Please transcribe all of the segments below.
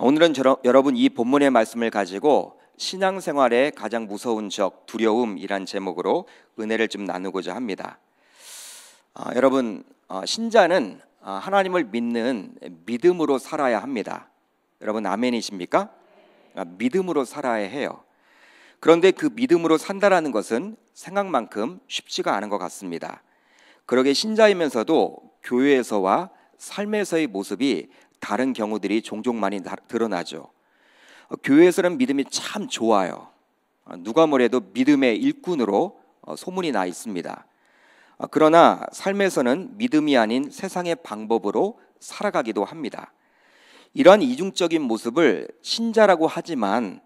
오늘은 여러분 이 본문의 말씀을 가지고 신앙생활의 가장 무서운 적, 두려움이란 제목으로 은혜를 좀 나누고자 합니다. 여러분, 신자는 하나님을 믿는 믿음으로 살아야 합니다. 여러분 아멘이십니까? 믿음으로 살아야 해요. 그런데 그 믿음으로 산다라는 것은 생각만큼 쉽지가 않은 것 같습니다. 그러게 신자이면서도 교회에서와 삶에서의 모습이 다른 경우들이 종종 많이 드러나죠. 교회에서는 믿음이 참 좋아요. 누가 뭐래도 믿음의 일꾼으로 소문이 나 있습니다. 그러나 삶에서는 믿음이 아닌 세상의 방법으로 살아가기도 합니다. 이러한 이중적인 모습을 신자라고 하지만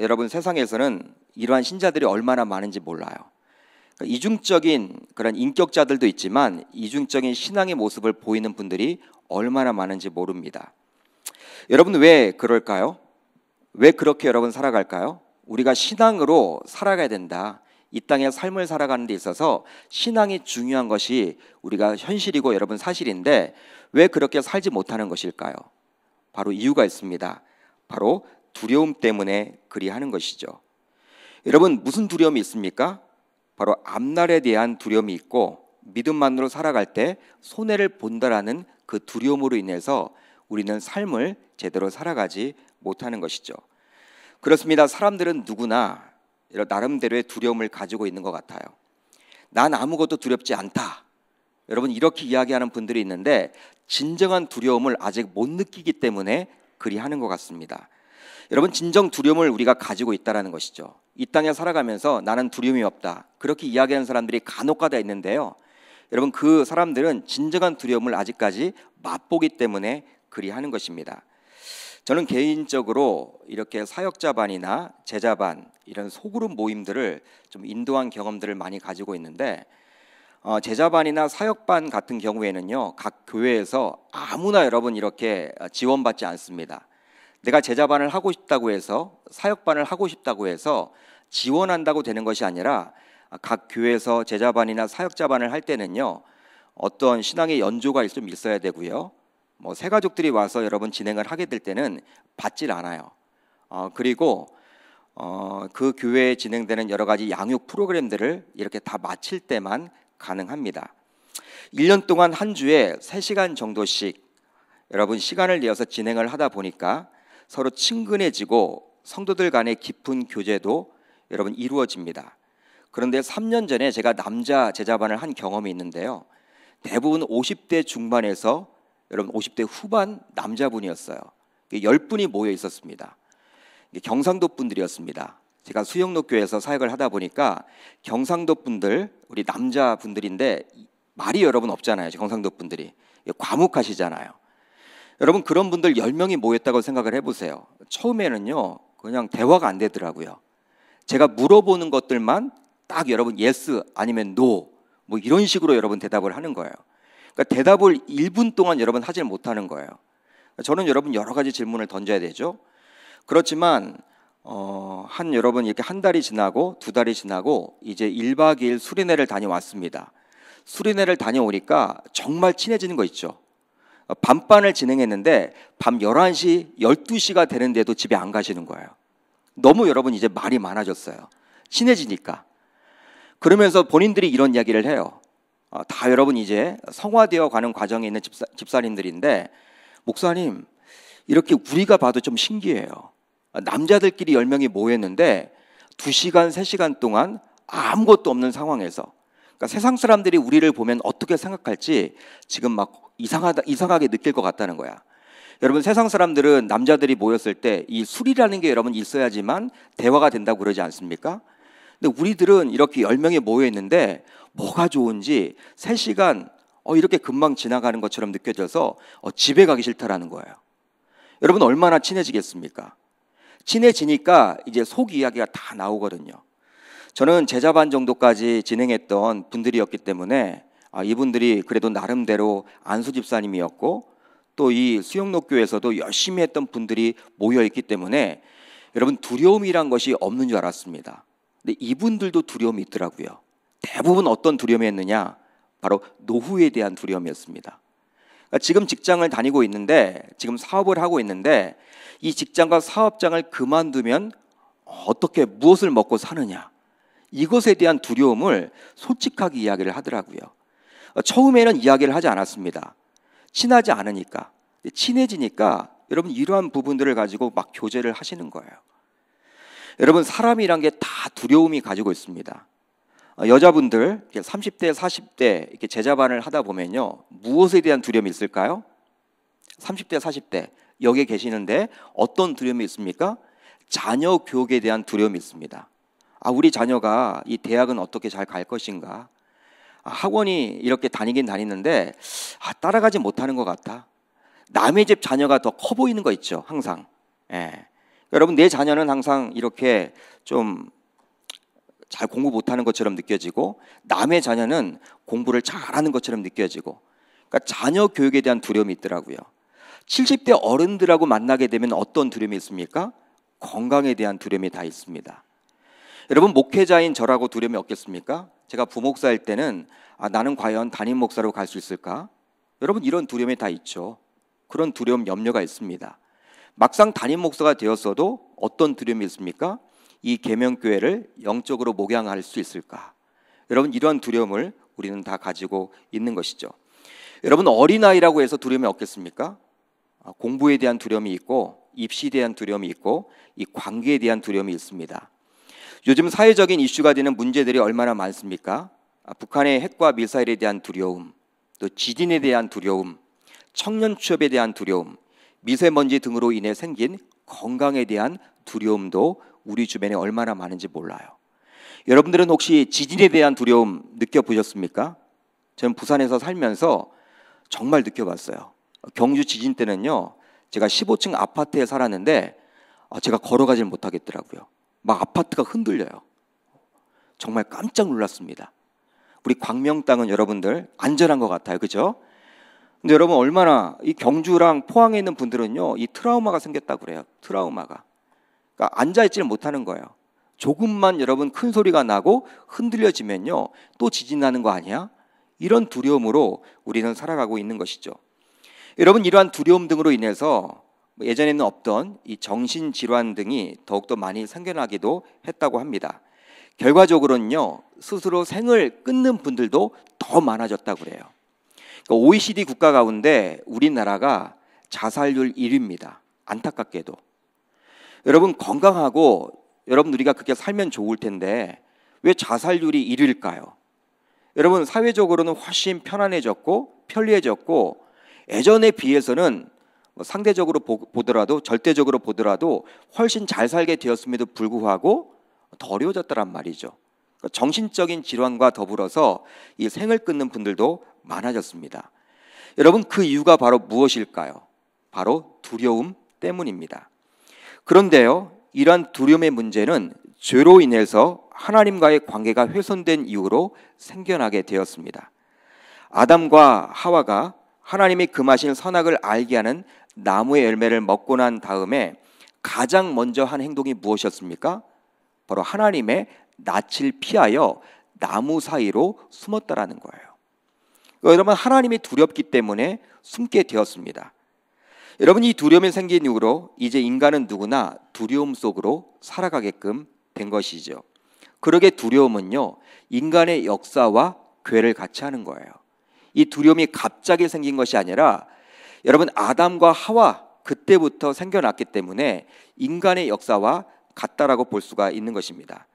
여러분 세상에서는 이러한 신자들이 얼마나 많은지 몰라요. 이중적인 그런 인격자들도 있지만 이중적인 신앙의 모습을 보이는 분들이 얼마나 많은지 모릅니다. 여러분 왜 그럴까요? 왜 그렇게 여러분 살아갈까요? 우리가 신앙으로 살아가야 된다. 이 땅의 삶을 살아가는 데 있어서 신앙이 중요한 것이 우리가 현실이고 여러분 사실인데 왜 그렇게 살지 못하는 것일까요? 바로 이유가 있습니다. 바로 두려움 때문에 그리하는 것이죠. 여러분 무슨 두려움이 있습니까? 바로 앞날에 대한 두려움이 있고 믿음만으로 살아갈 때 손해를 본다라는 그 두려움으로 인해서 우리는 삶을 제대로 살아가지 못하는 것이죠. 그렇습니다. 사람들은 누구나 이런 나름대로의 두려움을 가지고 있는 것 같아요. 난 아무것도 두렵지 않다. 여러분 이렇게 이야기하는 분들이 있는데 진정한 두려움을 아직 못 느끼기 때문에 그리 하는 것 같습니다. 여러분 진정 두려움을 우리가 가지고 있다는 것이죠. 이 땅에 살아가면서 나는 두려움이 없다. 그렇게 이야기하는 사람들이 간혹가다 있는데요. 여러분 그 사람들은 진정한 두려움을 아직까지 맛보기 때문에 그리 하는 것입니다. 저는 개인적으로 이렇게 사역자반이나 제자반 이런 소그룹 모임들을 좀 인도한 경험들을 많이 가지고 있는데 제자반이나 사역반 같은 경우에는요 각 교회에서 아무나 여러분 이렇게 지원받지 않습니다. 내가 제자반을 하고 싶다고 해서 사역반을 하고 싶다고 해서 지원한다고 되는 것이 아니라 각 교회에서 제자반이나 사역자반을 할 때는요 어떤 신앙의 연조가 좀 있어야 되고요. 새 가족들이 와서 여러분 진행을 하게 될 때는 받질 않아요. 그리고 그 교회에 진행되는 여러 가지 양육 프로그램들을 이렇게 다 마칠 때만 가능합니다. 1년 동안 한 주에 3시간 정도씩 여러분 시간을 내어서 진행을 하다 보니까 서로 친근해지고 성도들 간의 깊은 교제도 여러분 이루어집니다. 그런데 3년 전에 제가 남자 제자반을 한 경험이 있는데요. 대부분 50대 중반에서 여러분 50대 후반 남자분이었어요. 10분이 모여 있었습니다. 경상도 분들이었습니다. 제가 수영록교에서 사역을 하다 보니까 경상도 분들, 우리 남자분들인데 말이 여러분 없잖아요. 경상도 분들이 과묵하시잖아요. 여러분 그런 분들 10명이 모였다고 생각을 해보세요. 처음에는요 그냥 대화가 안 되더라고요. 제가 물어보는 것들만 딱 여러분 yes 아니면 no 뭐 이런 식으로 여러분 대답을 하는 거예요. 그러니까 대답을 1분 동안 여러분 하질 못하는 거예요. 저는 여러분 여러 가지 질문을 던져야 되죠. 그렇지만 여러분 이렇게 한 달이 지나고 2달이 지나고 이제 1박 2일 수련회를 다녀왔습니다. 수련회를 다녀오니까 정말 친해지는 거 있죠. 밤반을 진행했는데 밤 11시, 12시가 되는데도 집에 안 가시는 거예요. 너무 여러분 이제 말이 많아졌어요. 친해지니까. 그러면서 본인들이 이런 이야기를 해요. 다 여러분 이제 성화되어 가는 과정에 있는 집사님들인데 목사님 이렇게 우리가 봐도 좀 신기해요. 남자들끼리 10명이 모였는데 2시간, 3시간 동안 아무것도 없는 상황에서 그러니까 세상 사람들이 우리를 보면 어떻게 생각할지 지금 막 이상하게 느낄 것 같다는 거야. 여러분 세상 사람들은 남자들이 모였을 때 이 술이라는 게 여러분 있어야지만 대화가 된다고 그러지 않습니까? 근데 우리들은 이렇게 10명이 모여 있는데 뭐가 좋은지 3시간 이렇게 금방 지나가는 것처럼 느껴져서 집에 가기 싫다라는 거예요. 여러분 얼마나 친해지겠습니까? 친해지니까 이제 속 이야기가 다 나오거든요. 저는 제자반 정도까지 진행했던 분들이었기 때문에 이분들이 그래도 나름대로 안수 집사님이었고 또 이 수영록교에서도 열심히 했던 분들이 모여있기 때문에 여러분 두려움이란 것이 없는 줄 알았습니다. 근데 이분들도 두려움이 있더라고요. 대부분 어떤 두려움이었느냐? 바로 노후에 대한 두려움이었습니다. 그러니까 지금 직장을 다니고 있는데, 지금 사업을 하고 있는데 이 직장과 사업장을 그만두면 어떻게 무엇을 먹고 사느냐, 이것에 대한 두려움을 솔직하게 이야기를 하더라고요. 처음에는 이야기를 하지 않았습니다. 친하지 않으니까. 친해지니까 여러분 이러한 부분들을 가지고 막 교제를 하시는 거예요. 여러분 사람이란 게 다 두려움이 가지고 있습니다. 여자분들 30대 40대 이렇게 제자반을 하다 보면요, 무엇에 대한 두려움이 있을까요? 30대 40대 여기에 계시는데 어떤 두려움이 있습니까? 자녀 교육에 대한 두려움이 있습니다. 우리 자녀가 이 대학은 어떻게 잘 갈 것인가, 학원이 이렇게 다니긴 다니는데 따라가지 못하는 것 같아. 남의 집 자녀가 더 커 보이는 거 있죠, 항상. 여러분 내 자녀는 항상 이렇게 좀 잘 공부 못하는 것처럼 느껴지고 남의 자녀는 공부를 잘하는 것처럼 느껴지고, 그러니까 자녀 교육에 대한 두려움이 있더라고요. 70대 어른들하고 만나게 되면 어떤 두려움이 있습니까? 건강에 대한 두려움이 다 있습니다. 여러분 목회자인 저라고 두려움이 없겠습니까? 제가 부목사일 때는 나는 과연 담임 목사로 갈 수 있을까? 여러분 이런 두려움이 다 있죠. 그런 두려움, 염려가 있습니다. 막상 담임 목사가 되었어도 어떤 두려움이 있습니까? 이 계명교회를 영적으로 목양할 수 있을까? 여러분 이러한 두려움을 우리는 다 가지고 있는 것이죠. 여러분 어린아이라고 해서 두려움이 없겠습니까? 공부에 대한 두려움이 있고 입시에 대한 두려움이 있고 이 관계에 대한 두려움이 있습니다. 요즘 사회적인 이슈가 되는 문제들이 얼마나 많습니까? 북한의 핵과 미사일에 대한 두려움, 또 지진에 대한 두려움, 청년 취업에 대한 두려움, 미세먼지 등으로 인해 생긴 건강에 대한 두려움도 우리 주변에 얼마나 많은지 몰라요. 여러분들은 혹시 지진에 대한 두려움 느껴보셨습니까? 저는 부산에서 살면서 정말 느껴봤어요. 경주 지진 때는요, 제가 15층 아파트에 살았는데 제가 걸어가질 못하겠더라고요. 막 아파트가 흔들려요. 정말 깜짝 놀랐습니다. 우리 광명 땅은 여러분들 안전한 것 같아요, 그죠? 근데 여러분 얼마나 이 경주랑 포항에 있는 분들은요, 이 트라우마가 생겼다고 그래요. 트라우마가. 그러니까 앉아있지를 못하는 거예요. 조금만 여러분 큰 소리가 나고 흔들려지면요, 또 지진 나는 거 아니야? 이런 두려움으로 우리는 살아가고 있는 것이죠. 여러분 이러한 두려움 등으로 인해서 예전에는 없던 이 정신질환 등이 더욱더 많이 생겨나기도 했다고 합니다. 결과적으로는요, 스스로 생을 끊는 분들도 더 많아졌다고 그래요. 그러니까 OECD 국가 가운데 우리나라가 자살률 1위입니다. 안타깝게도. 여러분 건강하고 여러분 우리가 그렇게 살면 좋을 텐데 왜 자살률이 1위일까요? 여러분 사회적으로는 훨씬 편안해졌고 편리해졌고 예전에 비해서는 상대적으로 보더라도 절대적으로 보더라도 훨씬 잘 살게 되었음에도 불구하고 더 어려워졌다란 말이죠. 정신적인 질환과 더불어서 이 생을 끊는 분들도 많아졌습니다. 여러분 그 이유가 바로 무엇일까요? 바로 두려움 때문입니다. 그런데요, 이러한 두려움의 문제는 죄로 인해서 하나님과의 관계가 훼손된 이유로 생겨나게 되었습니다. 아담과 하와가 하나님이 금하신 선악을 알게 하는 나무의 열매를 먹고 난 다음에 가장 먼저 한 행동이 무엇이었습니까? 바로 하나님의 낯을 피하여 나무 사이로 숨었다라는 거예요. 여러분 하나님이 두렵기 때문에 숨게 되었습니다. 여러분 이 두려움이 생긴 이후로 이제 인간은 누구나 두려움 속으로 살아가게끔 된 것이죠. 그러게 두려움은요, 인간의 역사와 궤를 같이 하는 거예요. 이 두려움이 갑자기 생긴 것이 아니라 여러분 아담과 하와 그때부터 생겨났기 때문에 인간의 역사와 같다라고 볼 수가 있는 것입니다.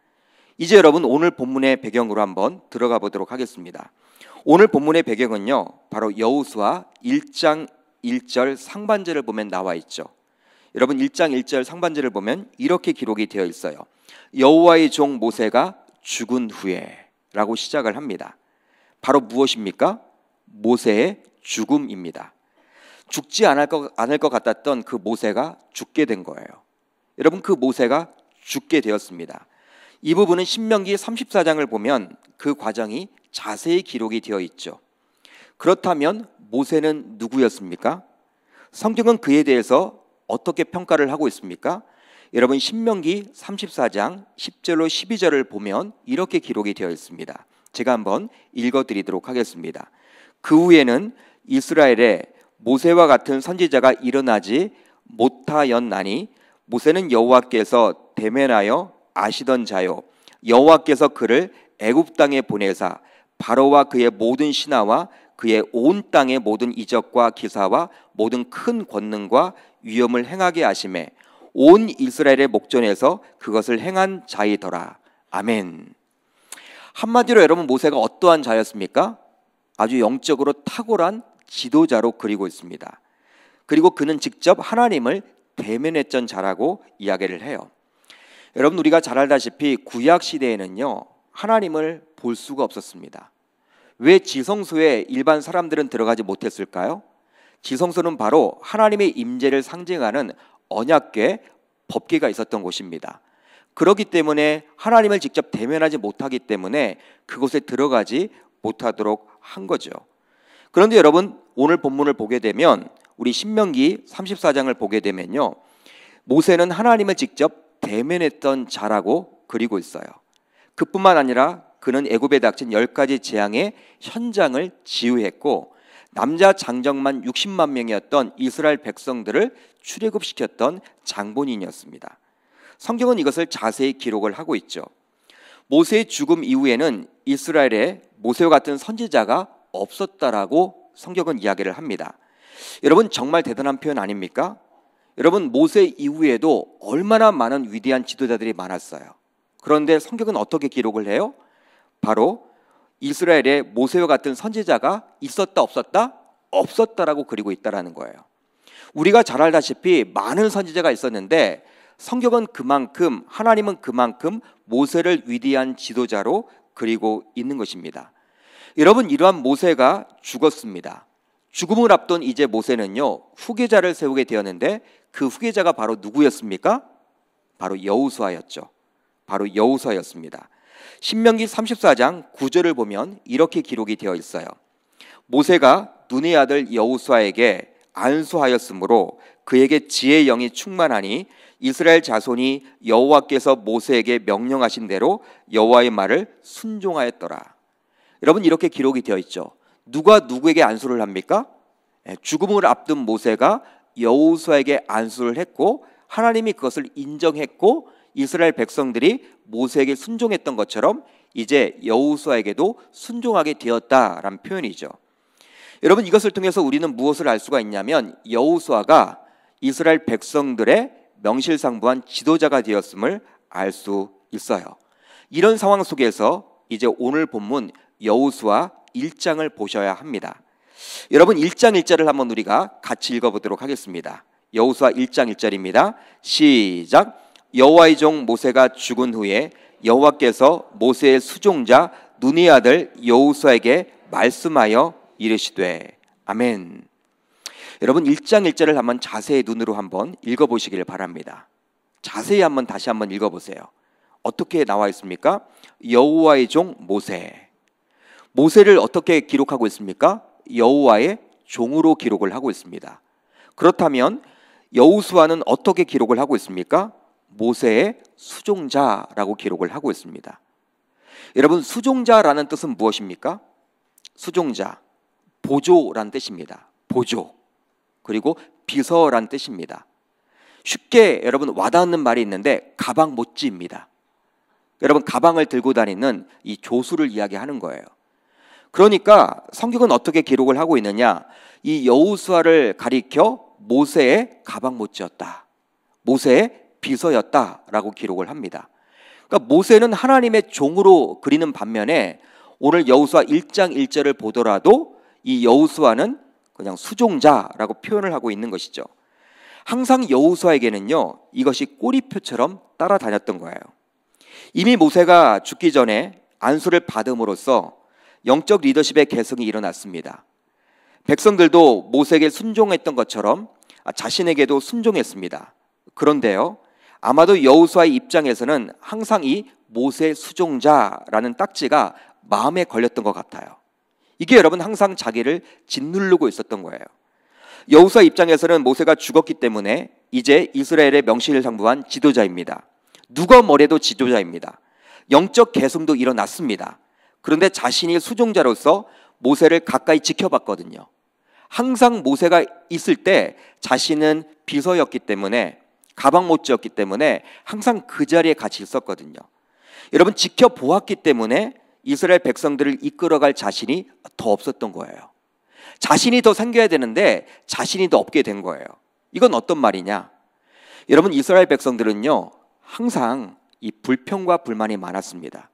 이제 여러분 오늘 본문의 배경으로 한번 들어가 보도록 하겠습니다. 오늘 본문의 배경은요, 바로 여호수아 1장 1절 상반절을 보면 나와 있죠. 여러분 1장 1절 상반절을 보면 이렇게 기록이 되어 있어요. 여호와의 종 모세가 죽은 후에 라고 시작을 합니다. 바로 무엇입니까? 모세의 죽음입니다. 죽지 않을 것 같았던 그 모세가 죽게 된 거예요. 여러분 그 모세가 죽게 되었습니다. 이 부분은 신명기 34장을 보면 그 과정이 자세히 기록이 되어 있죠. 그렇다면 모세는 누구였습니까? 성경은 그에 대해서 어떻게 평가를 하고 있습니까? 여러분 신명기 34장 10절로 12절을 보면 이렇게 기록이 되어 있습니다. 제가 한번 읽어드리도록 하겠습니다. 그 후에는 이스라엘에 모세와 같은 선지자가 일어나지 못하였나니 모세는 여호와께서 대면하여 아시던 자요 여호와께서 그를 애굽 땅에 보내사 바로와 그의 모든 신하와 그의 온 땅의 모든 이적과 기사와 모든 큰 권능과 위엄을 행하게 하심에 온 이스라엘의 목전에서 그것을 행한 자이더라. 아멘. 한마디로 여러분 모세가 어떠한 자였습니까? 아주 영적으로 탁월한 지도자로 그리고 있습니다. 그리고 그는 직접 하나님을 대면했던 자라고 이야기를 해요. 여러분 우리가 잘 알다시피 구약 시대에는요 하나님을 볼 수가 없었습니다. 왜 지성소에 일반 사람들은 들어가지 못했을까요? 지성소는 바로 하나님의 임재를 상징하는 언약궤, 법궤가 있었던 곳입니다. 그렇기 때문에 하나님을 직접 대면하지 못하기 때문에 그곳에 들어가지 못하도록 한 거죠. 그런데 여러분 오늘 본문을 보게 되면 우리 신명기 34장을 보게 되면요 모세는 하나님을 직접 대면했던 자라고 그리고 있어요. 그뿐만 아니라 그는 애굽에 닥친 10가지 재앙의 현장을 지휘했고 남자 장정만 60만 명이었던 이스라엘 백성들을 출애굽시켰던 장본인이었습니다. 성경은 이것을 자세히 기록을 하고 있죠. 모세의 죽음 이후에는 이스라엘에 모세와 같은 선지자가 없었다라고 성경은 이야기를 합니다. 여러분 정말 대단한 표현 아닙니까? 여러분 모세 이후에도 얼마나 많은 위대한 지도자들이 많았어요. 그런데 성경은 어떻게 기록을 해요? 바로 이스라엘에 모세와 같은 선지자가 있었다 없었다? 없었다라고 그리고 있다라는 거예요. 우리가 잘 알다시피 많은 선지자가 있었는데 성경은 그만큼 하나님은 그만큼 모세를 위대한 지도자로 그리고 있는 것입니다. 여러분 이러한 모세가 죽었습니다. 죽음을 앞둔 이제 모세는요 후계자를 세우게 되었는데 그 후계자가 바로 누구였습니까? 바로 여호수아였죠. 바로 여호수아였습니다. 신명기 34장 9절을 보면 이렇게 기록이 되어 있어요. 모세가 눈의 아들 여호수아에게 안수하였으므로 그에게 지혜의 영이 충만하니 이스라엘 자손이 여호와께서 모세에게 명령하신 대로 여호와의 말을 순종하였더라. 여러분 이렇게 기록이 되어 있죠. 누가 누구에게 안수를 합니까? 죽음을 앞둔 모세가 여호수아에게 안수를 했고 하나님이 그것을 인정했고 이스라엘 백성들이 모세에게 순종했던 것처럼 이제 여호수아에게도 순종하게 되었다라는 표현이죠. 여러분 이것을 통해서 우리는 무엇을 알 수가 있냐면 여호수아가 이스라엘 백성들의 명실상부한 지도자가 되었음을 알 수 있어요. 이런 상황 속에서 이제 오늘 본문 여호수아 1장을 보셔야 합니다. 여러분 1장 1절을 한번 우리가 같이 읽어보도록 하겠습니다. 여호수아 1장 1절입니다. 시작. 여호와의 종 모세가 죽은 후에 여호와께서 모세의 수종자 눈의 아들 여호수아에게 말씀하여 이르시되. 아멘. 여러분 1장 1절을 한번 자세히 눈으로 한번 읽어보시길 바랍니다. 자세히 한번 다시 한번 읽어보세요. 어떻게 나와 있습니까? 여호와의 종 모세. 모세를 어떻게 기록하고 있습니까? 여호와의 종으로 기록을 하고 있습니다. 그렇다면 여호수아는 어떻게 기록을 하고 있습니까? 모세의 수종자라고 기록을 하고 있습니다. 여러분 수종자라는 뜻은 무엇입니까? 수종자, 보조라는 뜻입니다. 보조. 그리고 비서라는 뜻입니다. 쉽게 여러분 와닿는 말이 있는데 가방 못지입니다. 여러분 가방을 들고 다니는 이 조수를 이야기하는 거예요. 그러니까 성경은 어떻게 기록을 하고 있느냐? 이 여호수아를 가리켜 모세의 가방 못지였다. 모세의 비서였다라고 기록을 합니다. 그러니까 모세는 하나님의 종으로 그리는 반면에 오늘 여호수아 1장 1절을 보더라도 이 여호수아는 그냥 수종자라고 표현을 하고 있는 것이죠. 항상 여호수아에게는요 이것이 꼬리표처럼 따라다녔던 거예요. 이미 모세가 죽기 전에 안수를 받음으로써 영적 리더십의 계승이 일어났습니다. 백성들도 모세에게 순종했던 것처럼 자신에게도 순종했습니다. 그런데요 아마도 여호수아의 입장에서는 항상 이 모세 수종자라는 딱지가 마음에 걸렸던 것 같아요. 이게 여러분 항상 자기를 짓누르고 있었던 거예요. 여호수아 입장에서는 모세가 죽었기 때문에 이제 이스라엘의 명실상부한 지도자입니다. 누가 뭐래도 지도자입니다. 영적 계승도 일어났습니다. 그런데 자신이 수종자로서 모세를 가까이 지켜봤거든요. 항상 모세가 있을 때 자신은 비서였기 때문에, 가방 못지였기 때문에 항상 그 자리에 같이 있었거든요. 여러분, 지켜보았기 때문에 이스라엘 백성들을 이끌어갈 자신이 더 없었던 거예요. 자신이 더 생겨야 되는데 자신이 더 없게 된 거예요. 이건 어떤 말이냐? 여러분, 이스라엘 백성들은요 항상 이 불평과 불만이 많았습니다.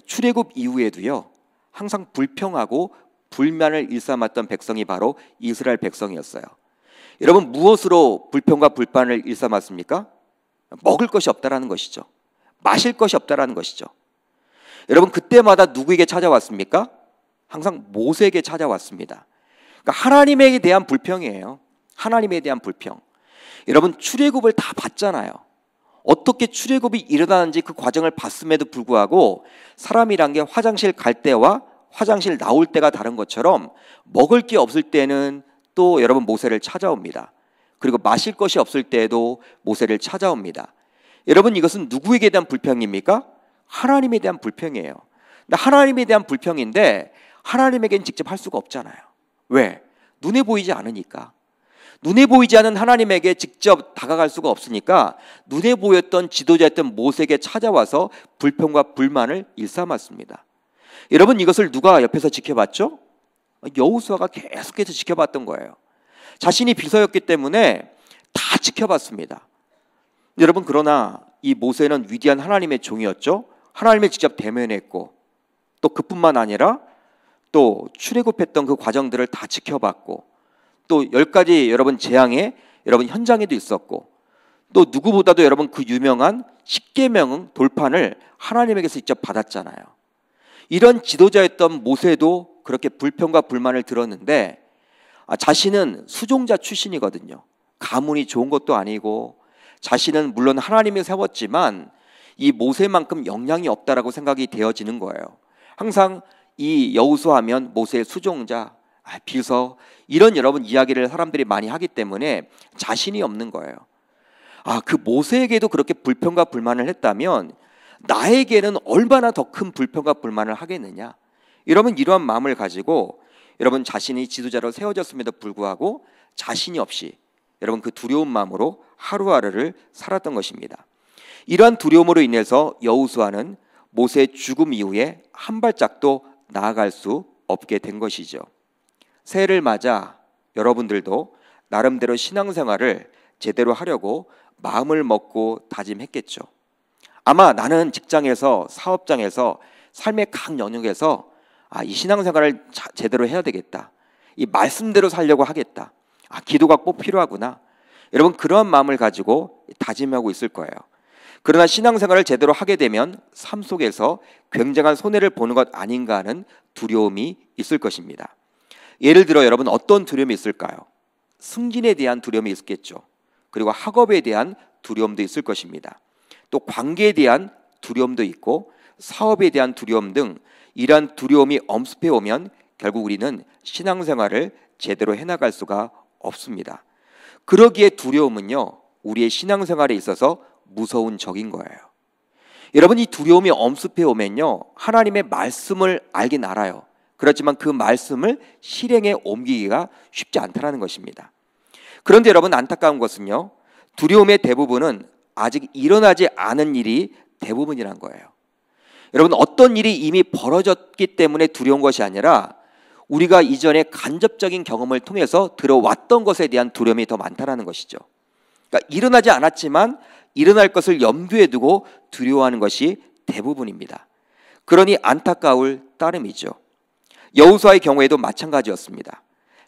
출애굽 이후에도요 항상 불평하고 불만을 일삼았던 백성이 바로 이스라엘 백성이었어요. 여러분, 무엇으로 불평과 불만을 일삼았습니까? 먹을 것이 없다라는 것이죠. 마실 것이 없다라는 것이죠. 여러분, 그때마다 누구에게 찾아왔습니까? 항상 모세에게 찾아왔습니다. 그러니까 하나님에 대한 불평이에요. 하나님에 대한 불평. 여러분, 출애굽을 다 봤잖아요. 어떻게 출애굽이 일어나는지 그 과정을 봤음에도 불구하고 사람이란 게 화장실 갈 때와 화장실 나올 때가 다른 것처럼 먹을 게 없을 때는 또 여러분 모세를 찾아옵니다. 그리고 마실 것이 없을 때에도 모세를 찾아옵니다. 여러분, 이것은 누구에게 대한 불평입니까? 하나님에 대한 불평이에요. 근데 하나님에 대한 불평인데 하나님에겐 직접 할 수가 없잖아요. 왜? 눈에 보이지 않으니까. 눈에 보이지 않은 하나님에게 직접 다가갈 수가 없으니까 눈에 보였던 지도자였던 모세에게 찾아와서 불평과 불만을 일삼았습니다. 여러분, 이것을 누가 옆에서 지켜봤죠? 여호수아가 계속해서 지켜봤던 거예요. 자신이 비서였기 때문에 다 지켜봤습니다. 여러분, 그러나 이 모세는 위대한 하나님의 종이었죠. 하나님을 직접 대면했고, 또 그뿐만 아니라 또 출애굽했던 그 과정들을 다 지켜봤고, 또 10가지 여러분 재앙의 여러분 현장에도 있었고, 또 누구보다도 여러분 그 유명한 십계명 돌판을 하나님에게서 직접 받았잖아요. 이런 지도자였던 모세도 그렇게 불평과 불만을 들었는데 자신은 수종자 출신이거든요. 가문이 좋은 것도 아니고, 자신은 물론 하나님이 세웠지만 이 모세만큼 영향이 없다라고 생각이 되어지는 거예요. 항상 이 여호수아 하면 모세의 수종자, 비서, 이런 여러분 이야기를 사람들이 많이 하기 때문에 자신이 없는 거예요. 그 모세에게도 그렇게 불평과 불만을 했다면 나에게는 얼마나 더 큰 불평과 불만을 하겠느냐. 여러분, 이러한 마음을 가지고 여러분 자신이 지도자로 세워졌음에도 불구하고 자신이 없이 여러분 그 두려운 마음으로 하루하루를 살았던 것입니다. 이러한 두려움으로 인해서 여호수아는 모세의 죽음 이후에 한 발짝도 나아갈 수 없게 된 것이죠. 새해를 맞아 여러분들도 나름대로 신앙생활을 제대로 하려고 마음을 먹고 다짐했겠죠. 아마 나는 직장에서, 사업장에서, 삶의 각 영역에서 이 신앙생활을 제대로 해야 되겠다. 이 말씀대로 살려고 하겠다. 기도가 꼭 필요하구나. 여러분, 그런 마음을 가지고 다짐하고 있을 거예요. 그러나 신앙생활을 제대로 하게 되면 삶 속에서 굉장한 손해를 보는 것 아닌가 하는 두려움이 있을 것입니다. 예를 들어 여러분, 어떤 두려움이 있을까요? 승진에 대한 두려움이 있겠죠. 그리고 학업에 대한 두려움도 있을 것입니다. 또 관계에 대한 두려움도 있고, 사업에 대한 두려움 등 이러한 두려움이 엄습해 오면 결국 우리는 신앙생활을 제대로 해나갈 수가 없습니다. 그러기에 두려움은요, 우리의 신앙생활에 있어서 무서운 적인 거예요. 여러분, 이 두려움이 엄습해 오면요, 하나님의 말씀을 알긴 알아요. 그렇지만 그 말씀을 실행에 옮기기가 쉽지 않다는 것입니다. 그런데 여러분, 안타까운 것은요, 두려움의 대부분은 아직 일어나지 않은 일이 대부분이란 거예요. 여러분, 어떤 일이 이미 벌어졌기 때문에 두려운 것이 아니라 우리가 이전에 간접적인 경험을 통해서 들어왔던 것에 대한 두려움이 더 많다는 것이죠. 그러니까 일어나지 않았지만 일어날 것을 염두에 두고 두려워하는 것이 대부분입니다. 그러니 안타까울 따름이죠. 여호수아의 경우에도 마찬가지였습니다.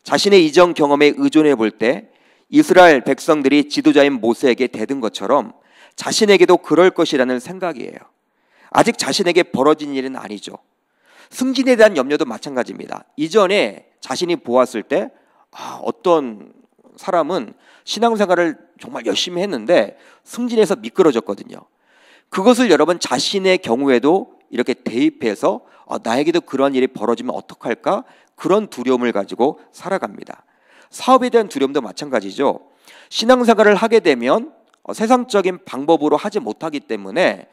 자신의 이전 경험에 의존해 볼 때 이스라엘 백성들이 지도자인 모세에게 대든 것처럼 자신에게도 그럴 것이라는 생각이에요. 아직 자신에게 벌어진 일은 아니죠. 승진에 대한 염려도 마찬가지입니다. 이전에 자신이 보았을 때 어떤 사람은 신앙생활을 정말 열심히 했는데 승진해서 미끄러졌거든요. 그것을 여러분 자신의 경우에도 이렇게 대입해서 나에게도 그런 일이 벌어지면 어떡할까? 그런 두려움을 가지고 살아갑니다. 사업에 대한 두려움도 마찬가지죠. 신앙생활을 하게 되면 세상적인 방법으로 하지 못하기 때문에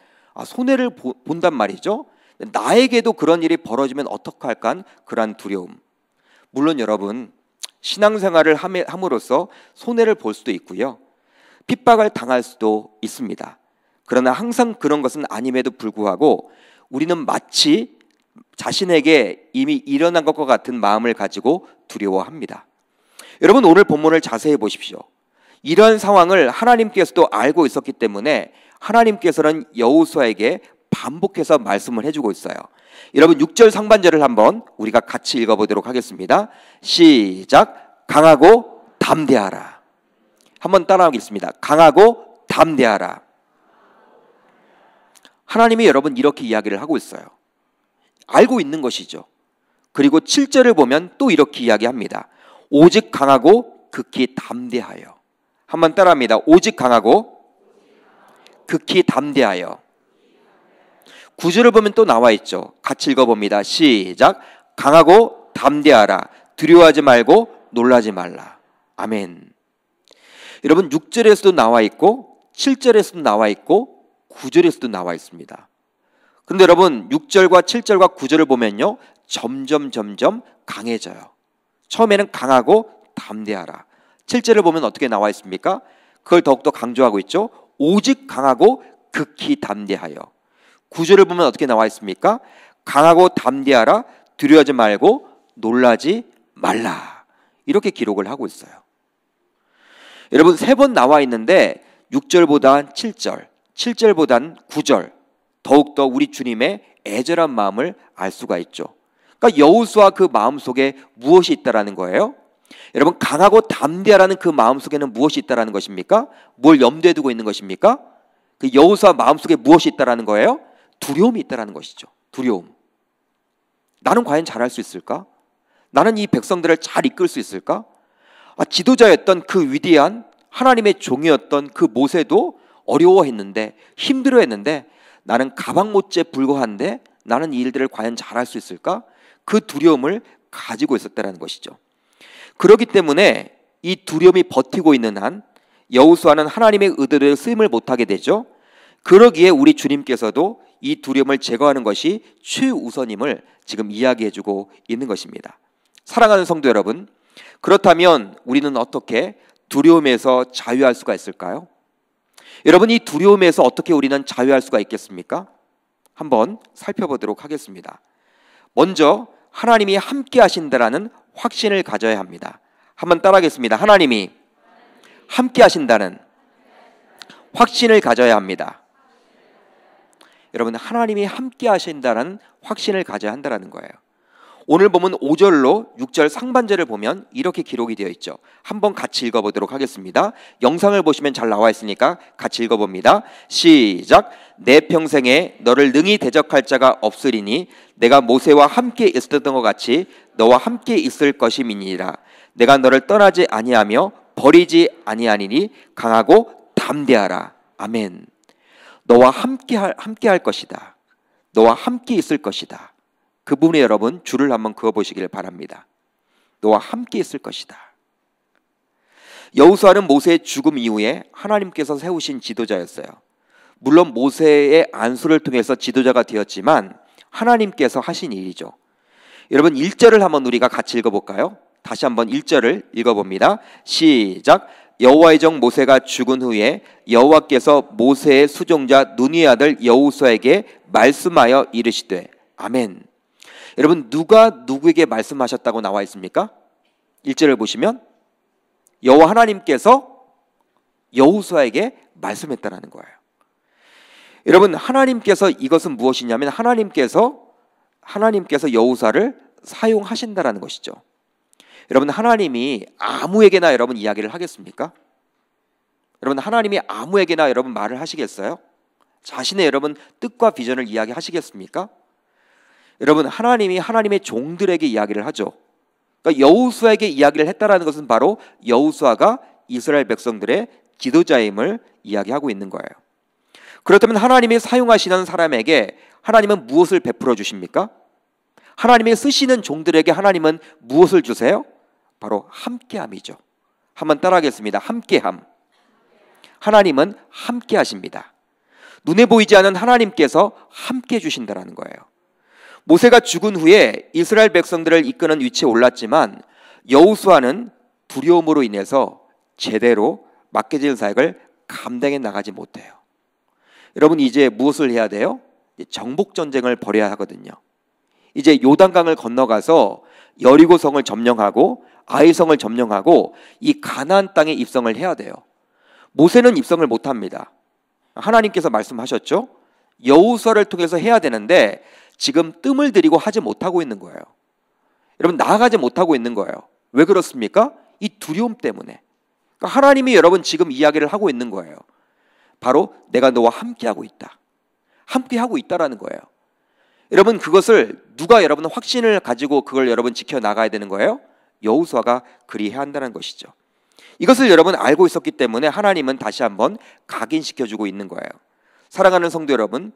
손해를 본단 말이죠. 나에게도 그런 일이 벌어지면 어떡할까? 그런 두려움. 물론 여러분, 신앙생활을 함으로써 손해를 볼 수도 있고요. 핍박을 당할 수도 있습니다. 그러나 항상 그런 것은 아님에도 불구하고 우리는 마치 자신에게 이미 일어난 것과 같은 마음을 가지고 두려워합니다. 여러분, 오늘 본문을 자세히 보십시오. 이러한 상황을 하나님께서도 알고 있었기 때문에 하나님께서는 여호수아에게 반복해서 말씀을 해주고 있어요. 여러분, 6절 상반절을 한번 우리가 같이 읽어보도록 하겠습니다. 시작. 강하고 담대하라. 한번 따라하겠습니다. 강하고 담대하라. 하나님이 여러분 이렇게 이야기를 하고 있어요. 알고 있는 것이죠. 그리고 7절을 보면 또 이렇게 이야기합니다. 오직 강하고 극히 담대하여. 한번 따라합니다. 오직 강하고 극히 담대하여. 9절을 보면 또 나와 있죠. 같이 읽어봅니다. 시작. 강하고 담대하라. 두려워하지 말고 놀라지 말라. 아멘. 여러분, 6절에서도 나와 있고 7절에서도 나와 있고 9절에서도 나와 있습니다. 그런데 여러분, 6절과 7절과 9절을 보면요, 점점 강해져요. 처음에는 강하고 담대하라. 7절을 보면 어떻게 나와 있습니까? 그걸 더욱더 강조하고 있죠. 오직 강하고 극히 담대하여. 9절을 보면 어떻게 나와 있습니까? 강하고 담대하라. 두려워하지 말고 놀라지 말라. 이렇게 기록을 하고 있어요. 여러분, 3번 나와 있는데 6절보다 7절, 7절보단 9절, 더욱더 우리 주님의 애절한 마음을 알 수가 있죠. 그러니까 여호수아 그 마음속에 무엇이 있다라는 거예요? 여러분, 강하고 담대하라는 그 마음속에는 무엇이 있다라는 것입니까? 뭘 염두에 두고 있는 것입니까? 그 여호수아 마음속에 무엇이 있다라는 거예요? 두려움이 있다라는 것이죠. 두려움. 나는 과연 잘할 수 있을까? 나는 이 백성들을 잘 이끌 수 있을까? 지도자였던 그 위대한 하나님의 종이었던 그 모세도 어려워했는데, 힘들어했는데, 나는 가방 못지에 불과한데 나는 이 일들을 과연 잘할 수 있을까? 그 두려움을 가지고 있었다는 것이죠. 그렇기 때문에 이 두려움이 버티고 있는 한 여호수아는 하나님의 의도를 쓰임을 못하게 되죠. 그러기에 우리 주님께서도 이 두려움을 제거하는 것이 최우선임을 지금 이야기해주고 있는 것입니다. 사랑하는 성도 여러분, 그렇다면 우리는 어떻게 두려움에서 자유할 수가 있을까요? 여러분, 이 두려움에서 어떻게 우리는 자유할 수가 있겠습니까? 한번 살펴보도록 하겠습니다. 먼저 하나님이 함께 하신다라는 확신을 가져야 합니다. 한번 따라하겠습니다. 하나님이 함께 하신다는 확신을 가져야 합니다. 여러분, 하나님이 함께 하신다는 확신을 가져야 한다는 거예요. 오늘 보면 5절로 6절 상반절을 보면 이렇게 기록이 되어 있죠. 한번 같이 읽어보도록 하겠습니다. 영상을 보시면 잘 나와 있으니까 같이 읽어봅니다. 시작. 내 평생에 너를 능히 대적할 자가 없으리니 내가 모세와 함께 있었던 것 같이 너와 함께 있을 것임이니라. 내가 너를 떠나지 아니하며 버리지 아니하니니 강하고 담대하라. 아멘. 너와 함께 할 것이다. 너와 함께 있을 것이다. 그 부분에 여러분 줄을 한번 그어보시길 바랍니다. 너와 함께 있을 것이다. 여호수아는 모세의 죽음 이후에 하나님께서 세우신 지도자였어요. 물론 모세의 안수를 통해서 지도자가 되었지만 하나님께서 하신 일이죠. 여러분, 1절을 한번 우리가 같이 읽어볼까요? 다시 한번 1절을 읽어봅니다. 시작. 여호와의 종 모세가 죽은 후에 여호와께서 모세의 수종자 눈의 아들 여호수아에게 말씀하여 이르시되. 아멘. 여러분, 누가 누구에게 말씀하셨다고 나와 있습니까? 1절을 보시면 여호와 하나님께서 여호수아에게 말씀했다라는 거예요. 여러분, 하나님께서 이것은 무엇이냐면 하나님께서 여호수아를 사용하신다라는 것이죠. 여러분, 하나님이 아무에게나 여러분 이야기를 하겠습니까? 여러분, 하나님이 아무에게나 여러분 말을 하시겠어요? 자신의 여러분 뜻과 비전을 이야기하시겠습니까? 여러분, 하나님이 하나님의 종들에게 이야기를 하죠. 그러니까 여호수아에게 이야기를 했다라는 것은 바로 여호수아가 이스라엘 백성들의 지도자임을 이야기하고 있는 거예요. 그렇다면 하나님이 사용하시는 사람에게 하나님은 무엇을 베풀어 주십니까? 하나님이 쓰시는 종들에게 하나님은 무엇을 주세요? 바로 함께함이죠. 한번 따라하겠습니다. 함께함. 하나님은 함께 하십니다. 눈에 보이지 않는 하나님께서 함께 해주신다는 거예요. 모세가 죽은 후에 이스라엘 백성들을 이끄는 위치에 올랐지만 여호수아는 두려움으로 인해서 제대로 맡겨진 사역을 감당해 나가지 못해요. 여러분 이제 무엇을 해야 돼요? 정복 전쟁을 벌여야 하거든요. 이제 요단강을 건너가서 여리고성을 점령하고 아이성을 점령하고 이 가나안 땅에 입성을 해야 돼요. 모세는 입성을 못합니다. 하나님께서 말씀하셨죠. 여호수아를 통해서 해야 되는데 지금 뜸을 들이고 하지 못하고 있는 거예요. 여러분 나아가지 못하고 있는 거예요. 왜 그렇습니까? 이 두려움 때문에. 그러니까 하나님이 여러분 지금 이야기를 하고 있는 거예요. 바로 내가 너와 함께하고 있다. 함께하고 있다라는 거예요. 여러분 그것을 누가 여러분 확신을 가지고 그걸 여러분 지켜나가야 되는 거예요? 여호수아가 그리해야 한다는 것이죠. 이것을 여러분 알고 있었기 때문에 하나님은 다시 한번 각인시켜주고 있는 거예요. 사랑하는 성도 여러분,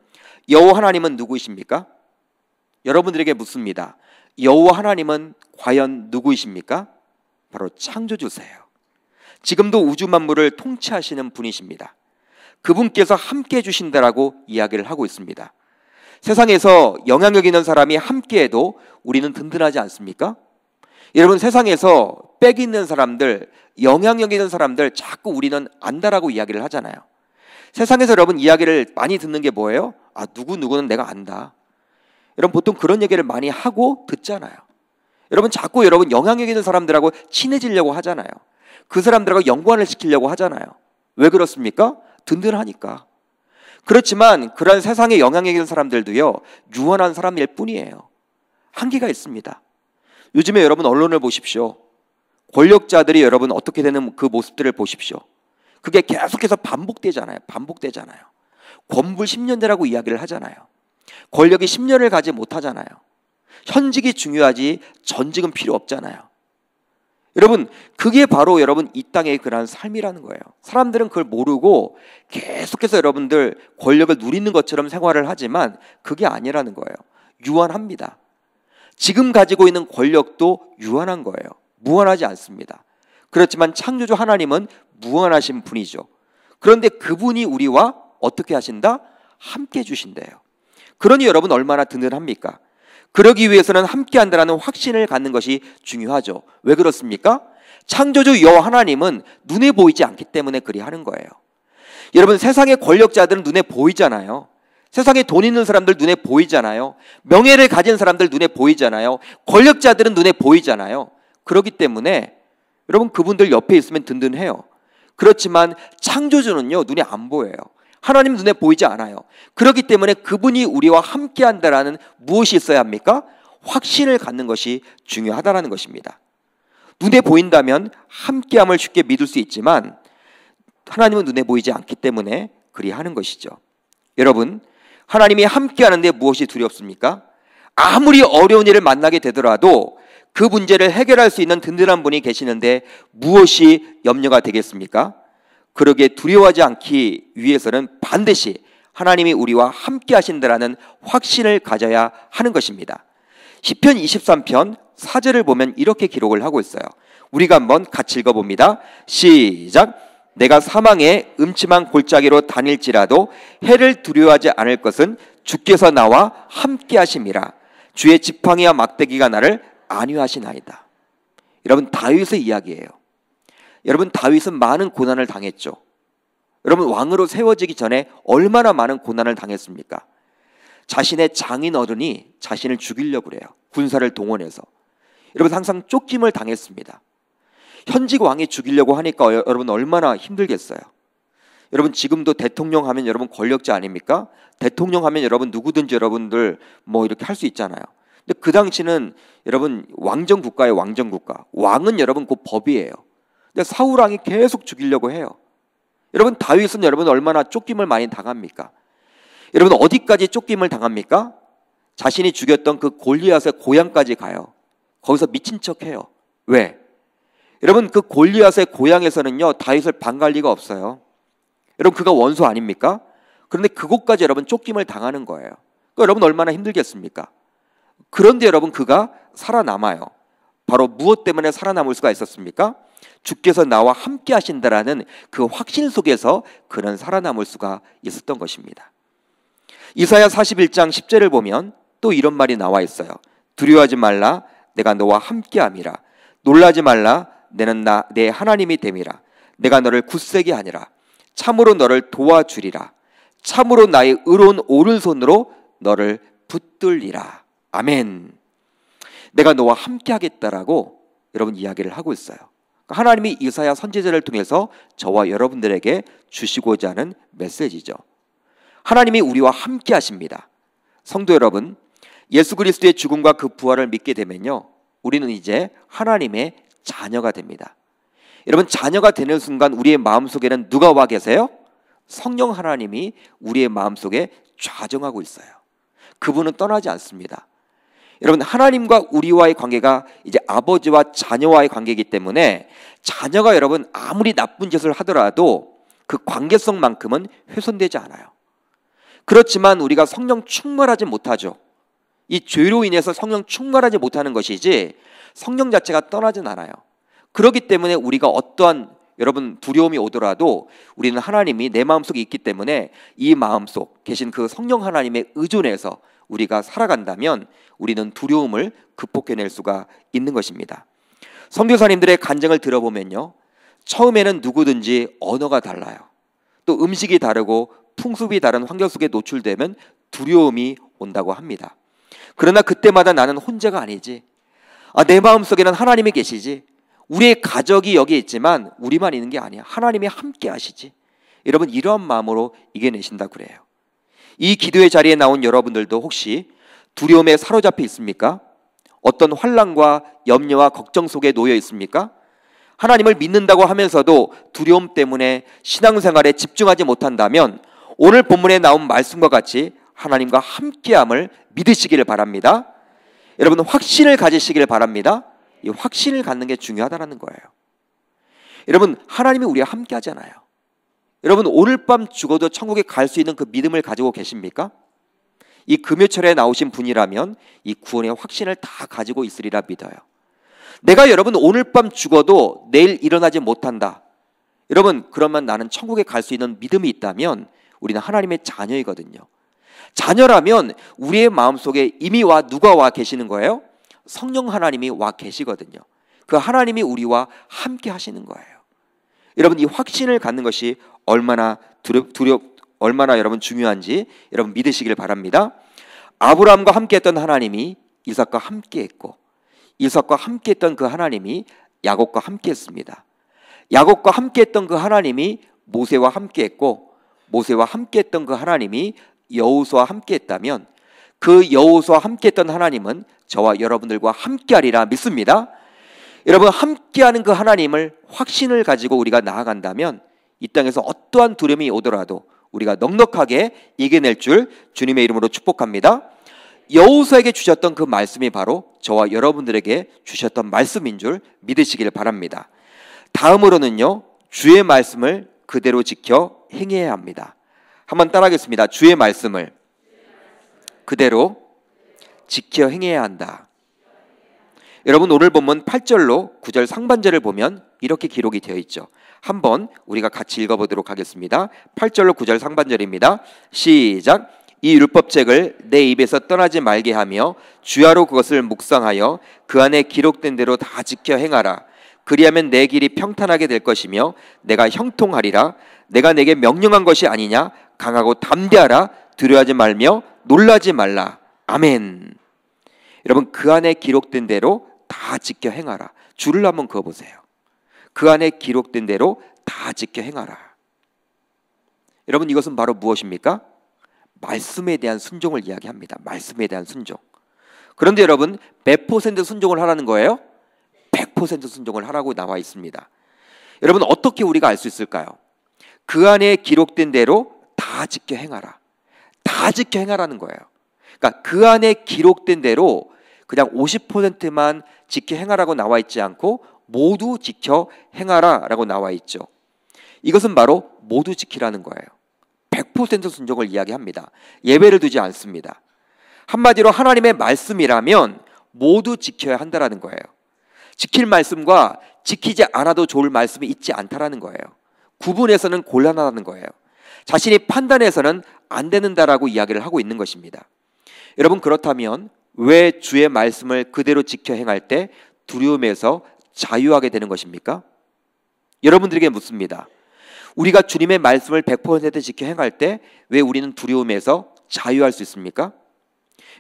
여호와 하나님은 누구이십니까? 여러분들에게 묻습니다. 여호와 하나님은 과연 누구이십니까? 바로 창조주세요. 지금도 우주 만물을 통치하시는 분이십니다. 그분께서 함께 해주신다라고 이야기를 하고 있습니다. 세상에서 영향력 있는 사람이 함께해도 우리는 든든하지 않습니까? 여러분 세상에서 빽 있는 사람들, 영향력 있는 사람들 자꾸 우리는 안다라고 이야기를 하잖아요. 세상에서 여러분 이야기를 많이 듣는 게 뭐예요? 아 누구는 내가 안다. 여러분 보통 그런 얘기를 많이 하고 듣잖아요. 여러분 자꾸 여러분 영향력 있는 사람들하고 친해지려고 하잖아요. 그 사람들하고 연관을 시키려고 하잖아요. 왜 그렇습니까? 든든하니까. 그렇지만 그런 세상에 영향력 있는 사람들도요 유한한 사람일 뿐이에요. 한계가 있습니다. 요즘에 여러분 언론을 보십시오. 권력자들이 여러분 어떻게 되는 그 모습들을 보십시오. 그게 계속해서 반복되잖아요. 권불 10년대라고 이야기를 하잖아요. 권력이 10년을 가지 못하잖아요. 현직이 중요하지 전직은 필요 없잖아요. 여러분 그게 바로 여러분 이 땅의 그런 삶이라는 거예요. 사람들은 그걸 모르고 계속해서 여러분들 권력을 누리는 것처럼 생활을 하지만 그게 아니라는 거예요. 유한합니다. 지금 가지고 있는 권력도 유한한 거예요. 무한하지 않습니다. 그렇지만 창조주 하나님은 무한하신 분이죠. 그런데 그분이 우리와 어떻게 하신다? 함께 해주신대요. 그러니 여러분 얼마나 든든합니까? 그러기 위해서는 함께한다는 확신을 갖는 것이 중요하죠. 왜 그렇습니까? 창조주 여호와 하나님은 눈에 보이지 않기 때문에 그리하는 거예요. 여러분 세상의 권력자들은 눈에 보이잖아요. 세상에 돈 있는 사람들 눈에 보이잖아요. 명예를 가진 사람들 눈에 보이잖아요. 권력자들은 눈에 보이잖아요. 그렇기 때문에 여러분 그분들 옆에 있으면 든든해요. 그렇지만 창조주는요 눈에 안 보여요. 하나님 눈에 보이지 않아요. 그렇기 때문에 그분이 우리와 함께한다라는 무엇이 있어야 합니까? 확신을 갖는 것이 중요하다는 것입니다. 눈에 보인다면 함께함을 쉽게 믿을 수 있지만 하나님은 눈에 보이지 않기 때문에 그리하는 것이죠. 여러분 하나님이 함께하는데 무엇이 두렵습니까? 아무리 어려운 일을 만나게 되더라도 그 문제를 해결할 수 있는 든든한 분이 계시는데 무엇이 염려가 되겠습니까? 그러기에 두려워하지 않기 위해서는 반드시 하나님이 우리와 함께 하신다라는 확신을 가져야 하는 것입니다. 시편 23편 4절을 보면 이렇게 기록을 하고 있어요. 우리가 한번 같이 읽어봅니다. 시작. 내가 사망의 음침한 골짜기로 다닐지라도 해를 두려워하지 않을 것은 주께서 나와 함께 하심이라. 주의 지팡이와 막대기가 나를 안위하시나이다. 여러분 다윗의 이야기예요. 여러분 다윗은 많은 고난을 당했죠. 여러분 왕으로 세워지기 전에 얼마나 많은 고난을 당했습니까? 자신의 장인 어른이 자신을 죽이려고 그래요. 군사를 동원해서. 여러분 항상 쫓김을 당했습니다. 현직 왕이 죽이려고 하니까 여러분 얼마나 힘들겠어요. 여러분 지금도 대통령 하면 여러분 권력자 아닙니까? 대통령 하면 여러분 누구든지 여러분들 뭐 이렇게 할 수 있잖아요. 근데 그 당시는 여러분 왕정국가예요. 왕정국가. 왕은 여러분 그 법이에요. 근데 사울 왕이 계속 죽이려고 해요. 여러분 다윗은 여러분 얼마나 쫓김을 많이 당합니까? 여러분 어디까지 쫓김을 당합니까? 자신이 죽였던 그 골리앗의 고향까지 가요. 거기서 미친 척해요. 왜? 여러분 그 골리앗의 고향에서는요 다윗을 반갈 리가 없어요. 여러분 그가 원수 아닙니까? 그런데 그곳까지 여러분 쫓김을 당하는 거예요. 그러니까 여러분 얼마나 힘들겠습니까? 그런데 여러분 그가 살아남아요. 바로 무엇 때문에 살아남을 수가 있었습니까? 주께서 나와 함께 하신다라는 그 확신 속에서 그는 살아남을 수가 있었던 것입니다. 이사야 41장 10절을 보면 또 이런 말이 나와 있어요. 두려워하지 말라. 내가 너와 함께 함이라. 놀라지 말라. 내는 내 하나님이 됨이라. 내가 너를 굳세게 하니라. 참으로 너를 도와주리라. 참으로 나의 의로운 오른손으로 너를 붙들리라. 아멘. 내가 너와 함께 하겠다라고 여러분 이야기를 하고 있어요. 하나님이 이사야 선지자를 통해서 저와 여러분들에게 주시고자 하는 메시지죠. 하나님이 우리와 함께 하십니다. 성도 여러분, 예수 그리스도의 죽음과 그 부활을 믿게 되면요, 우리는 이제 하나님의 자녀가 됩니다. 여러분, 자녀가 되는 순간 우리의 마음속에는 누가 와 계세요? 성령 하나님이 우리의 마음속에 좌정하고 있어요. 그분은 떠나지 않습니다. 여러분, 하나님과 우리와의 관계가 이제 아버지와 자녀와의 관계이기 때문에 자녀가 여러분 아무리 나쁜 짓을 하더라도 그 관계성만큼은 훼손되지 않아요. 그렇지만 우리가 성령 충만하지 못하죠. 이 죄로 인해서 성령 충만하지 못하는 것이지 성령 자체가 떠나진 않아요. 그렇기 때문에 우리가 어떠한 여러분 두려움이 오더라도 우리는 하나님이 내 마음속에 있기 때문에 이 마음속 계신 그 성령 하나님에 의존해서 우리가 살아간다면 우리는 두려움을 극복해낼 수가 있는 것입니다. 선교사님들의 간증을 들어보면요, 처음에는 누구든지 언어가 달라요. 또 음식이 다르고 풍습이 다른 환경 속에 노출되면 두려움이 온다고 합니다. 그러나 그때마다 나는 혼자가 아니지, 내 마음속에는 하나님이 계시지, 우리의 가족이 여기 있지만 우리만 있는 게 아니야, 하나님이 함께 하시지, 여러분 이러한 마음으로 이겨내신다 그래요. 이 기도의 자리에 나온 여러분들도 혹시 두려움에 사로잡혀 있습니까? 어떤 환난과 염려와 걱정 속에 놓여 있습니까? 하나님을 믿는다고 하면서도 두려움 때문에 신앙생활에 집중하지 못한다면 오늘 본문에 나온 말씀과 같이 하나님과 함께함을 믿으시기를 바랍니다. 여러분, 확신을 가지시기를 바랍니다. 이 확신을 갖는 게 중요하다는 거예요. 여러분, 하나님이 우리와 함께 하잖아요. 여러분, 오늘 밤 죽어도 천국에 갈 수 있는 그 믿음을 가지고 계십니까? 이 금요철에 나오신 분이라면 이 구원의 확신을 다 가지고 있으리라 믿어요. 내가 여러분 오늘 밤 죽어도 내일 일어나지 못한다, 여러분 그러면 나는 천국에 갈 수 있는 믿음이 있다면 우리는 하나님의 자녀이거든요. 자녀라면 우리의 마음속에 이미 누가 와 계시는 거예요? 성령 하나님이 와 계시거든요. 그 하나님이 우리와 함께 하시는 거예요. 여러분, 이 확신을 갖는 것이 얼마나 얼마나 여러분 중요한지 여러분 믿으시길 바랍니다. 아브라함과 함께했던 하나님이 이삭과 함께했고, 이삭과 함께했던 그 하나님이 야곱과 함께했습니다. 야곱과 함께했던 그 하나님이 모세와 함께했고, 모세와 함께했던 그 하나님이 여호수아와 함께했다면 그 여호수아와 함께했던 하나님은 저와 여러분들과 함께하리라 믿습니다. 여러분, 함께하는 그 하나님을 확신을 가지고 우리가 나아간다면 이 땅에서 어떠한 두려움이 오더라도 우리가 넉넉하게 이겨낼 줄 주님의 이름으로 축복합니다. 여호수아에게 주셨던 그 말씀이 바로 저와 여러분들에게 주셨던 말씀인 줄 믿으시길 바랍니다. 다음으로는요, 주의 말씀을 그대로 지켜 행해야 합니다. 한번 따라하겠습니다. 주의 말씀을 그대로 지켜 행해야 한다. 여러분, 오늘 본문 8절로 9절 상반절을 보면 이렇게 기록이 되어 있죠. 한번 우리가 같이 읽어보도록 하겠습니다. 8절로 9절 상반절입니다. 시작. 이 율법책을 내 입에서 떠나지 말게 하며 주야로 그것을 묵상하여 그 안에 기록된 대로 다 지켜 행하라. 그리하면 내 길이 평탄하게 될 것이며 내가 형통하리라. 내가 내게 명령한 것이 아니냐. 강하고 담대하라. 두려워하지 말며 놀라지 말라. 아멘. 여러분, 그 안에 기록된 대로 다 지켜 행하라. 줄을 한번 그어보세요. 그 안에 기록된 대로 다 지켜 행하라. 여러분, 이것은 바로 무엇입니까? 말씀에 대한 순종을 이야기합니다. 말씀에 대한 순종. 그런데 여러분, 몇 퍼센트 순종을 하라는 거예요? 100% 순종을 하라고 나와 있습니다. 여러분, 어떻게 우리가 알 수 있을까요? 그 안에 기록된 대로 다 지켜 행하라. 다 지켜 행하라는 거예요. 그러니까 그 안에 기록된 대로 그냥 50%만 지켜 행하라고 나와 있지 않고 모두 지켜 행하라 라고 나와 있죠. 이것은 바로 모두 지키라는 거예요. 100% 순종을 이야기합니다. 예외를 두지 않습니다. 한마디로 하나님의 말씀이라면 모두 지켜야 한다라는 거예요. 지킬 말씀과 지키지 않아도 좋을 말씀이 있지 않다라는 거예요. 구분해서는 곤란하다는 거예요. 자신이 판단해서는 안 되는다라고 이야기를 하고 있는 것입니다. 여러분, 그렇다면 왜 주의 말씀을 그대로 지켜 행할 때 두려움에서 자유하게 되는 것입니까? 여러분들에게 묻습니다. 우리가 주님의 말씀을 100% 지켜 행할 때 왜 우리는 두려움에서 자유할 수 있습니까?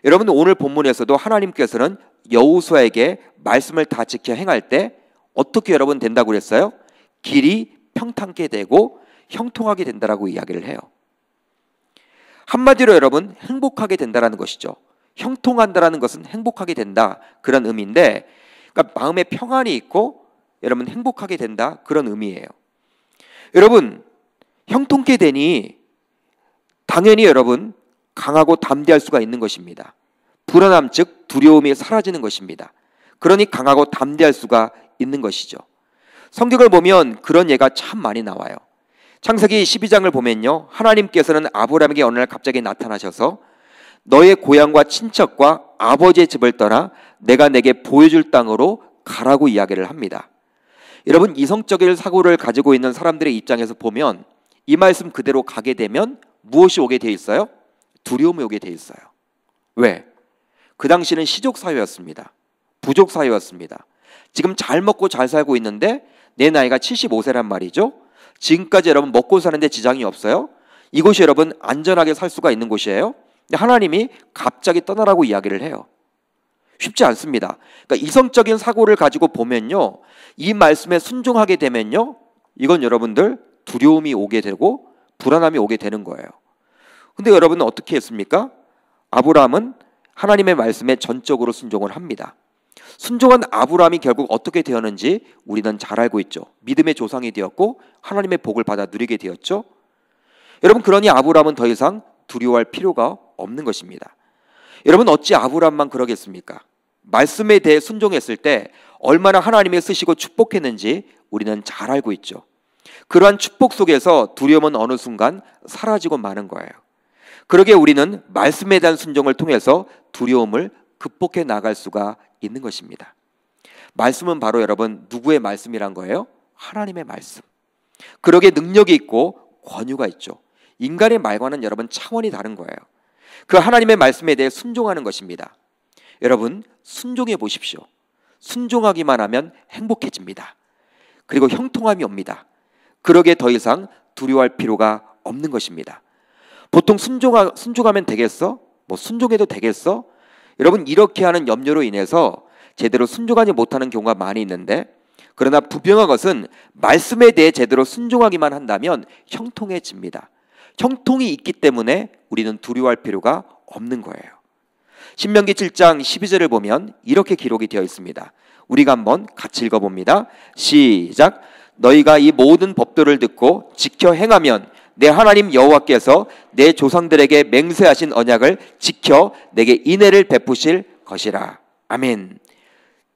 여러분, 오늘 본문에서도 하나님께서는 여호수아에게 말씀을 다 지켜 행할 때 어떻게 여러분 된다고 그랬어요? 길이 평탄케 되고 형통하게 된다라고 이야기를 해요. 한마디로 여러분, 행복하게 된다라는 것이죠. 형통한다라는 것은 행복하게 된다, 그런 의미인데, 그러니까 마음에 평안이 있고 여러분 행복하게 된다, 그런 의미예요. 여러분, 형통케 되니 당연히 여러분 강하고 담대할 수가 있는 것입니다. 불안함 즉 두려움이 사라지는 것입니다. 그러니 강하고 담대할 수가 있는 것이죠. 성경을 보면 그런 예가 참 많이 나와요. 창세기 12장을 보면요, 하나님께서는 아브라함에게 어느 날 갑자기 나타나셔서 너의 고향과 친척과 아버지의 집을 떠나 내가 내게 보여줄 땅으로 가라고 이야기를 합니다. 여러분, 이성적인 사고를 가지고 있는 사람들의 입장에서 보면 이 말씀 그대로 가게 되면 무엇이 오게 돼 있어요? 두려움이 오게 돼 있어요. 왜? 그 당시는 시족 사회였습니다. 부족 사회였습니다. 지금 잘 먹고 잘 살고 있는데 내 나이가 75세란 말이죠. 지금까지 여러분 먹고 사는데 지장이 없어요. 이곳이 여러분 안전하게 살 수가 있는 곳이에요. 근데 하나님이 갑자기 떠나라고 이야기를 해요. 쉽지 않습니다. 그러니까 이성적인 사고를 가지고 보면요, 이 말씀에 순종하게 되면요, 이건 여러분들 두려움이 오게 되고 불안함이 오게 되는 거예요. 근데 여러분은 어떻게 했습니까? 아브라함은 하나님의 말씀에 전적으로 순종을 합니다. 순종한 아브라함이 결국 어떻게 되었는지 우리는 잘 알고 있죠. 믿음의 조상이 되었고 하나님의 복을 받아 누리게 되었죠. 여러분, 그러니 아브라함은 더 이상 두려워할 필요가 없는 것입니다. 여러분, 어찌 아브라함만 그러겠습니까? 말씀에 대해 순종했을 때 얼마나 하나님이 쓰시고 축복했는지 우리는 잘 알고 있죠. 그러한 축복 속에서 두려움은 어느 순간 사라지고 마는 거예요. 그러기에 우리는 말씀에 대한 순종을 통해서 두려움을 극복해 나갈 수가 있는 것입니다. 말씀은 바로 여러분 누구의 말씀이란 거예요? 하나님의 말씀. 그러기에 능력이 있고 권유가 있죠. 인간의 말과는 여러분 차원이 다른 거예요. 그 하나님의 말씀에 대해 순종하는 것입니다. 여러분, 순종해 보십시오. 순종하기만 하면 행복해집니다. 그리고 형통함이 옵니다. 그러기에 더 이상 두려워할 필요가 없는 것입니다. 보통 순종하면 되겠어? 뭐 순종해도 되겠어? 여러분, 이렇게 하는 염려로 인해서 제대로 순종하지 못하는 경우가 많이 있는데, 그러나 분명한 것은 말씀에 대해 제대로 순종하기만 한다면 형통해집니다. 형통이 있기 때문에 우리는 두려워할 필요가 없는 거예요. 신명기 7장 12절을 보면 이렇게 기록이 되어 있습니다. 우리가 한번 같이 읽어봅니다. 시작. 너희가 이 모든 법도를 듣고 지켜 행하면 내 하나님 여호와께서 내 조상들에게 맹세하신 언약을 지켜 내게 인애를 베푸실 것이라. 아멘.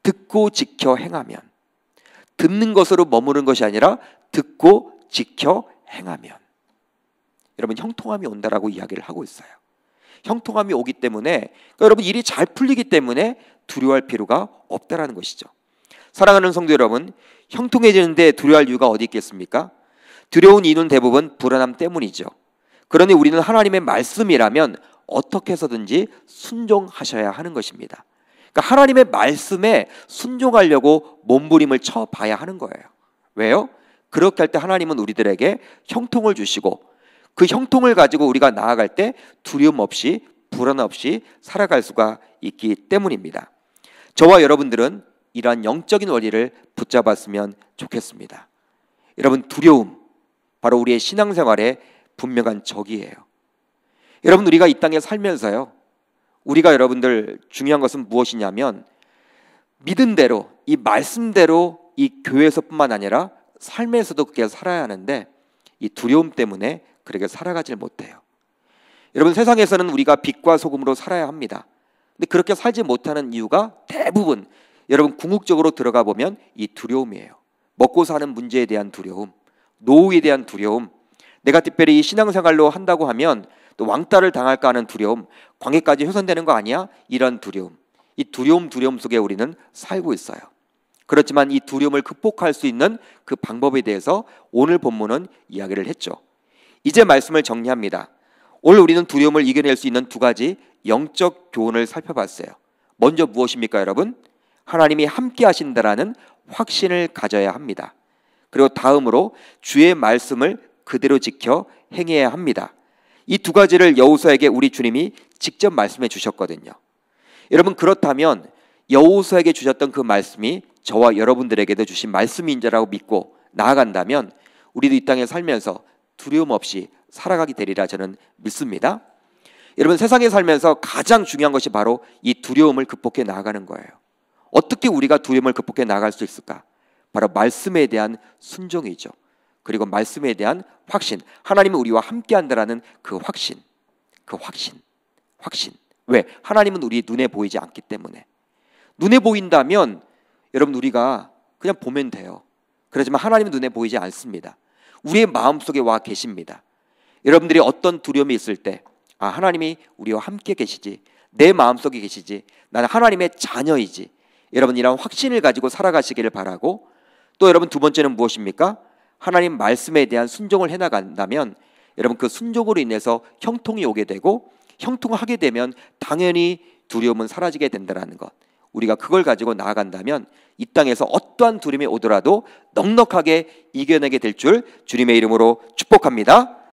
듣고 지켜 행하면, 듣는 것으로 머무는 것이 아니라 듣고 지켜 행하면 여러분 형통함이 온다라고 이야기를 하고 있어요. 형통함이 오기 때문에, 그러니까 여러분 일이 잘 풀리기 때문에 두려워할 필요가 없다라는 것이죠. 사랑하는 성도 여러분, 형통해지는데 두려워할 이유가 어디 있겠습니까? 두려운 이유는 대부분 불안함 때문이죠. 그러니 우리는 하나님의 말씀이라면 어떻게 해서든지 순종하셔야 하는 것입니다. 그러니까 하나님의 말씀에 순종하려고 몸부림을 쳐봐야 하는 거예요. 왜요? 그렇게 할 때 하나님은 우리들에게 형통을 주시고 그 형통을 가지고 우리가 나아갈 때 두려움 없이 불안 없이 살아갈 수가 있기 때문입니다. 저와 여러분들은 이러한 영적인 원리를 붙잡았으면 좋겠습니다. 여러분, 두려움 바로 우리의 신앙생활의 분명한 적이에요. 여러분, 우리가 이 땅에 살면서요, 우리가 여러분들 중요한 것은 무엇이냐면 믿음대로, 이 말씀대로 이 교회에서뿐만 아니라 삶에서도 그렇게 살아야 하는데 이 두려움 때문에 그렇게 살아가질 못해요. 여러분, 세상에서는 우리가 빛과 소금으로 살아야 합니다. 근데 그렇게 살지 못하는 이유가 대부분 여러분 궁극적으로 들어가 보면 이 두려움이에요. 먹고 사는 문제에 대한 두려움, 노후에 대한 두려움, 내가 특별히 이 신앙생활로 한다고 하면 또 왕따를 당할까 하는 두려움, 광해까지 훼손되는 거 아니야? 이런 두려움, 이 두려움 속에 우리는 살고 있어요. 그렇지만 이 두려움을 극복할 수 있는 그 방법에 대해서 오늘 본문은 이야기를 했죠. 이제 말씀을 정리합니다. 오늘 우리는 두려움을 이겨낼 수 있는 두 가지 영적 교훈을 살펴봤어요. 먼저 무엇입니까, 여러분? 하나님이 함께 하신다라는 확신을 가져야 합니다. 그리고 다음으로 주의 말씀을 그대로 지켜 행해야 합니다. 이 두 가지를 여호수아에게 우리 주님이 직접 말씀해 주셨거든요. 여러분, 그렇다면 여호수아에게 주셨던 그 말씀이 저와 여러분들에게도 주신 말씀인 자라고 믿고 나아간다면 우리도 이 땅에 살면서 두려움 없이 살아가게 되리라 저는 믿습니다. 여러분, 세상에 살면서 가장 중요한 것이 바로 이 두려움을 극복해 나아가는 거예요. 어떻게 우리가 두려움을 극복해 나아갈 수 있을까? 바로 말씀에 대한 순종이죠. 그리고 말씀에 대한 확신, 하나님은 우리와 함께한다라는 그 확신. 왜? 하나님은 우리 눈에 보이지 않기 때문에. 눈에 보인다면 여러분 우리가 그냥 보면 돼요. 그렇지만 하나님은 눈에 보이지 않습니다. 우리의 마음속에 와 계십니다. 여러분들이 어떤 두려움이 있을 때 하나님이 우리와 함께 계시지, 내 마음속에 계시지, 나는 하나님의 자녀이지, 여러분 이런 확신을 가지고 살아가시기를 바라고, 또 여러분 두 번째는 무엇입니까? 하나님 말씀에 대한 순종을 해나간다면 여러분 그 순종으로 인해서 형통이 오게 되고, 형통하게 되면 당연히 두려움은 사라지게 된다는 것, 우리가 그걸 가지고 나아간다면 이 땅에서 어떠한 두려움이 오더라도 넉넉하게 이겨내게 될 줄 주님의 이름으로 축복합니다.